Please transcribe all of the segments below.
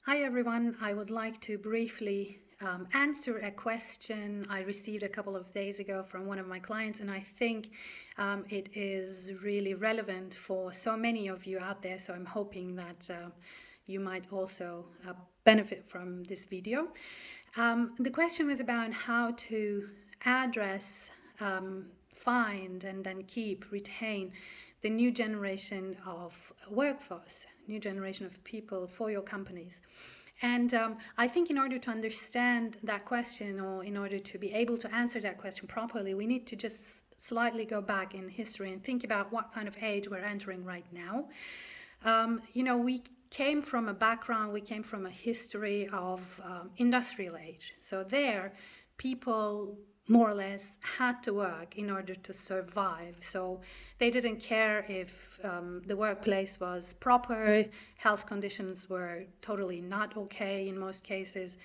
Hi everyone, I would like to briefly answer a question I received a couple of days ago from one of my clients, and I think it is really relevant for so many of you out there, so I'm hoping that you might also benefit from this video. The question was about how to address, find, and then keep, retain the new generation of workforce, new generation of people for your companies. And I think in order to understand that question, or in order to be able to answer that question properly, we need to just slightly go back in history and think about what kind of age we're entering right now. We came from a background, we came from a history of industrial age. So there, people more or less had to work in order to survive. So they didn't care if the workplace was proper, health conditions were totally not okay in most cases.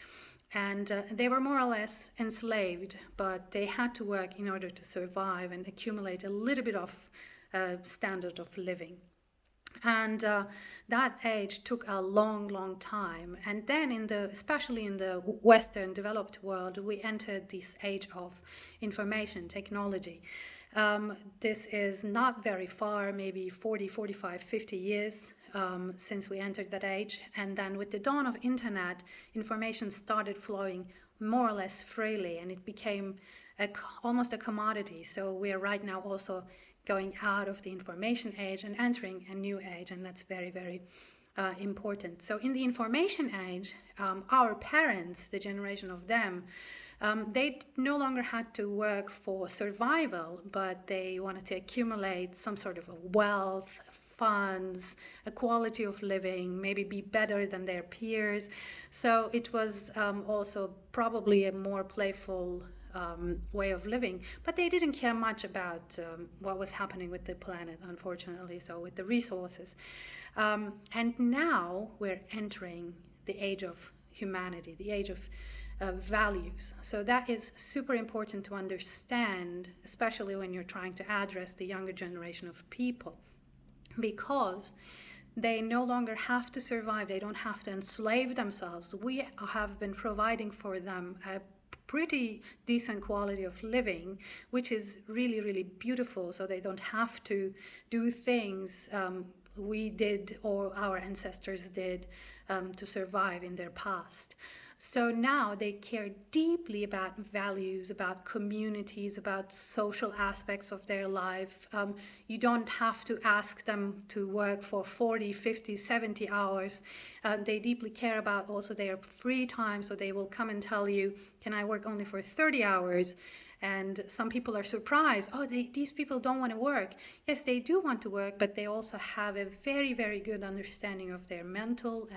And they were more or less enslaved, but they had to work in order to survive and accumulate a little bit of standard of living. And that age took a long time. And then especially in the Western developed world, we entered this age of information technology. This is not very far, maybe 40, 45, 50 years since we entered that age. And then with the dawn of internet, information started flowing more or less freely, and it became almost a commodity. So we are right now also going out of the information age and entering a new age, and that's very important. So in the information age, our parents, the generation of them, they no longer had to work for survival, but they wanted to accumulate some sort of a wealth, funds, a quality of living, maybe be better than their peers. So it was also probably a more playful way of living, but they didn't care much about what was happening with the planet, unfortunately, so with the resources. And now we're entering the age of humanity, the age of values. So that is super important to understand, especially when you're trying to address the younger generation of people, because they no longer have to survive. They don't have to enslave themselves. We have been providing for them a pretty decent quality of living, which is really beautiful, so they don't have to do things we did or our ancestors did to survive in their past. So now they care deeply about values, about communities, about social aspects of their life. You don't have to ask them to work for 40, 50, 70 hours. They deeply care about also their free time, so they will come and tell you, can I work only for 30 hours? And some people are surprised, these people don't want to work. Yes, they do want to work, but they also have a very good understanding of their mental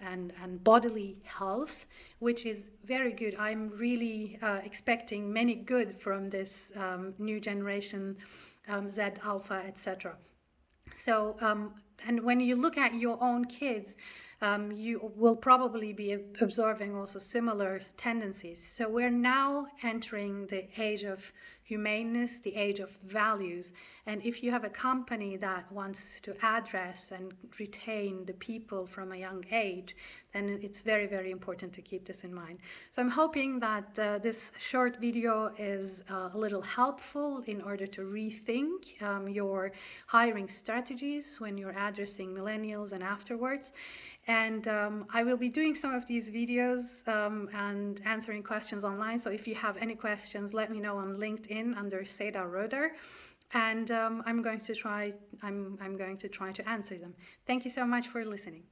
and bodily health, which is very good. I'm really expecting many good from this new generation, Z, Alpha, etc. So, and when you look at your own kids, you will probably be observing also similar tendencies. So we're now entering the age of humaneness, the age of values. And if you have a company that wants to address and retain the people from a young age, then it's very important to keep this in mind. So I'm hoping that this short video is a little helpful in order to rethink your hiring strategies when you're addressing millennials and afterwards. And I will be doing some of these videos and answering questions online. So if you have any questions, let me know on LinkedIn under Seda Röder, and I'm going to try to answer them. Thank you so much for listening.